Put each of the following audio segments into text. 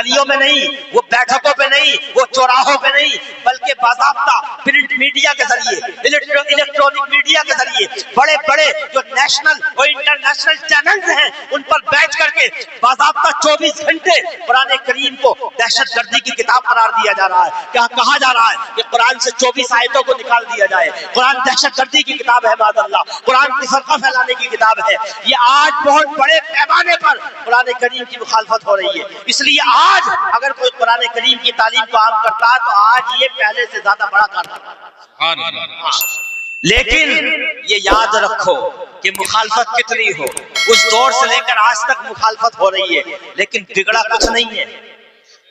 گلیوں میں نہیں، وہ بیٹھکوں پہ نہیں، وہ چوراہوں پہ نہیں، بلکہ باضابطہ پرنٹ میڈیا کے ذریعے، الیکٹرانک میڈیا کے ذریعے، بڑے بڑے جو نیشنل اور انٹرنیشنل چینلز ہیں ان پر بیٹھ کر کے باضابطہ 24 گھنٹے قرآن کریم کو دہشت گردی کی کتاب قرار دیا جا رہا ہے۔ کیا کہا جا رہا ہے کہ قرآن سے 24 آیتوں کو نکال دیا جائے، قرآن دہشت گردی کی کتاب ہے، معاذ اللہ قرآن فرقہ پھیلانے کی کتاب ہے۔ یہ آج بہت بڑے پیمانے پر قرآن کریم کی مخالفت ہو رہی ہے۔ اس لیے آج اگر کوئی قرآن کریم کی تعلیم کو عام کرتا ہے تو آج یہ پہلے سے زیادہ بڑا کام ہے۔ لیکن یہ یاد رکھو کہ مخالفت کتنی ہو، اس دور سے لے کر آج تک مخالفت ہو رہی ہے، لیکن بگڑا کچھ نہیں ہے،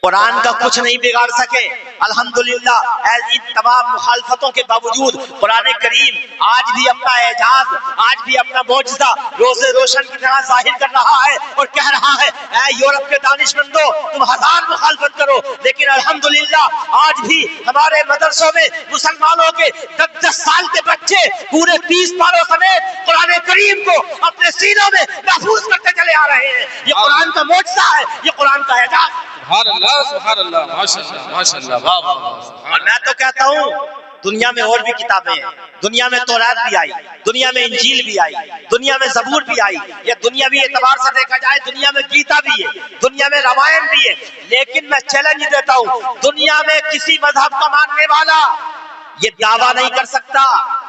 قرآن کا کچھ نہیں بگاڑ سکے۔ الحمدللہ ان تمام مخالفتوں کے باوجود قرآن کریم آج بھی اپنا اعجاز، آج بھی اپنا معجزہ روز روشن کی طرح ظاہر کر رہا ہے اور کہہ رہا ہے اے یورپ کے دانشمندوں تم ہزار مخالفت کرو، لیکن الحمدللہ آج بھی ہمارے مدرسوں میں مسلمانوں کے 10 سال کے بچے پورے 30 پاروں سمیت قرآن کریم کو اپنے سینوں میں محفوظ کرتے چلے آ رہے ہیں۔ یہ قرآن کا معجزہ ہے، یہ قرآن کا اعجاز۔ سبحان اللہ، ماشاءاللہ ماشاءاللہ، واہ واہ واہ۔ اور میں تو کہتا ہوں دنیا میں اور بھی کتابیں ہیں، دنیا میں تورات بھی آئی، دنیا میں انجیل بھی آئی، دنیا میں زبور بھی آئی، یا دنیاوی اعتبار سے دیکھا جائے دنیا میں گیتا بھی ہے، دنیا میں رامائن بھی ہے، لیکن میں چیلنج دیتا ہوں دنیا میں کسی مذہب کا ماننے والا یہ دعویٰ نہیں کر سکتا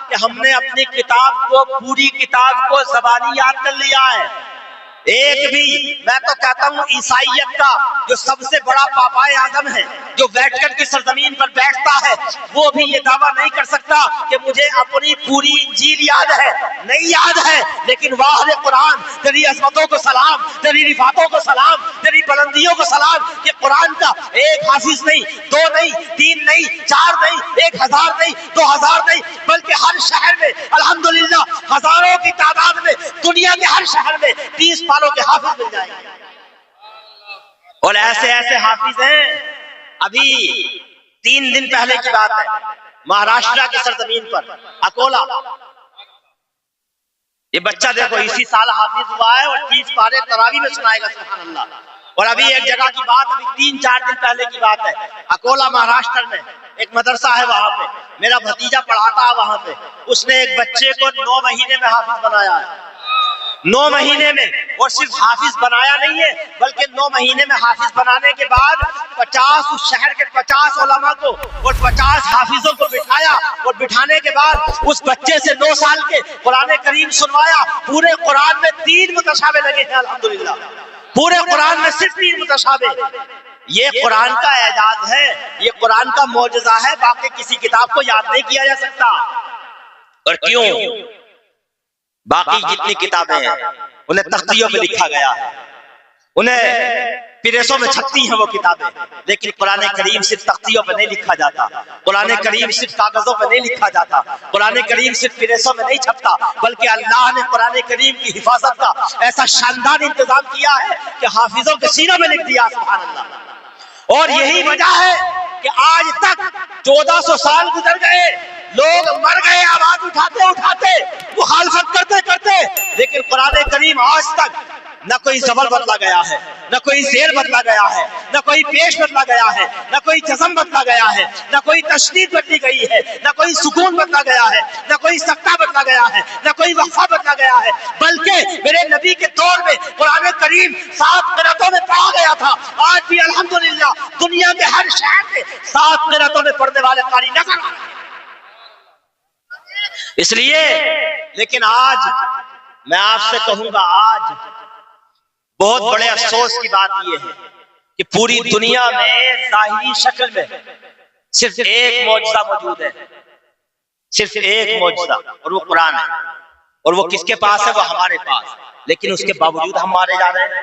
کہ ہم نے اپنی کتاب کو، پوری کتاب کو زبانی یاد کر لیا ہے۔ ایک بھی، میں تو کہتا ہوں عیسائیت کا جو سب سے بڑا پاپائے اعظم ہے، جو ویٹیکن کی سرزمین پر بیٹھتا ہے، وہ بھی یہ دعویٰ نہیں کر سکتا کہ مجھے اپنی پوری انجیل یاد ہے۔ نہیں یاد ہے، لیکن واہ قرآن، تیری عظمتوں کو سلام، تیری رفعتوں کو سلام، تیری بلندیوں کو سلام کہ قرآن کا ایک حافظ نہیں، 2 نہیں، 3 نہیں، 4 نہیں، 1000 نہیں، 2000 نہیں، بلکہ ہر شہر میں الحمدللہ ہزاروں کی تعداد میں دنیا کے ہر شہر میں 30 پاروں کے حافظ مل جائیں گے، اور ایسے ایسے حافظ ہیں۔ ابھی 3 دن پہلے کی بات ہے، مہاراشٹر کی سرزمین پر اکولا یہ بچہ دیکھو اسی سال حافظ ہوا ہے اور 30 پارے تراویح میں سنائے گا، سبحان اللہ۔ اور ابھی ایک جگہ کی بات، ابھی 3-4 دن پہلے کی بات ہے، اکولا مہاراشٹر میں ایک مدرسہ ہے، وہاں پہ میرا بھتیجا پڑھاتا ہے، وہاں پہ اس نے ایک بچے کو 9 مہینے میں حافظ بنایا ہے، 9 مہینے میں، اور صرف حافظ بنایا نہیں ہے بلکہ 9 مہینے میں حافظ بنانے کے بعد 50 اس شہر کے 50 علماء کو اور 50 حافظوں کو بٹھایا، اور بٹھانے کے بعد اس بچے سے 9 سال کے قرآن کریم سنوایا۔ پورے قرآن میں 3 متشابہ لگے ہیں، الحمدللہ پورے قرآن میں صرف 3 متشابہ۔ یہ قرآن کا اعجاز ہے، یہ قرآن کا معجزہ ہے، باقی کسی کتاب کو یاد نہیں کیا جا سکتا۔ اور کیوں؟ باقی جتنی کتابیں ہیں انہیں تختیوں پہ لکھا گیا ہے، انہیں پریسوں میں چھپتی ہیں وہ کتابیں، لیکن قرآن کریم صرف تختیوں پہ نہیں لکھا جاتا، قرآن کریم صرف کاغذوں پہ نہیں لکھا جاتا، قرآن کریم صرف پریسوں میں نہیں چھپتا، بلکہ اللہ نے قرآن کریم کی حفاظت کا ایسا شاندار انتظام کیا ہے کہ حافظوں کے سینوں میں لکھ دیا، سبحان اللہ۔ اور یہی وجہ ہے کہ آج تک 1400 سال گزر گئے، لوگ مر گئے آواز اٹھاتے اٹھاتے، مخالفت کرتے کرتے، لیکن قرآن کریم آج تک نہ کوئی زبر بدلا گیا ہے، نہ کوئی زیر بدلا گیا ہے، نہ کوئی پیش بدلا گیا ہے، نہ کوئی جزم بدلا گیا ہے، نہ کوئی تشدید بدلی گئی ہے، نہ کوئی سکون بدلا گیا ہے، نہ کوئی سکتہ بدلا گیا ہے، نہ کوئی وقفہ بدلا گیا ہے، بلکہ میرے نبی کے دور میں قرآن کریم 7 قرأتوں میں پڑھا گیا تھا۔ آج بھی الحمدللہ دنیا کے ہر شہر میں 7 قرأتوں میں پڑھنے والے قاری نظر آ رہے ہیں۔ اس لیے لیکن آج میں آپ سے کہوں گا، آج بہت بڑے افسوس کی بات یہ ہے کہ پوری دنیا میں ظاہری شکل میں صرف ایک معجزہ موجود ہے، صرف ایک معجزہ، اور وہ قرآن ہے، اور وہ کس کے پاس ہے؟ وہ ہمارے پاس، لیکن اس کے باوجود ہم مارے جا رہے ہیں،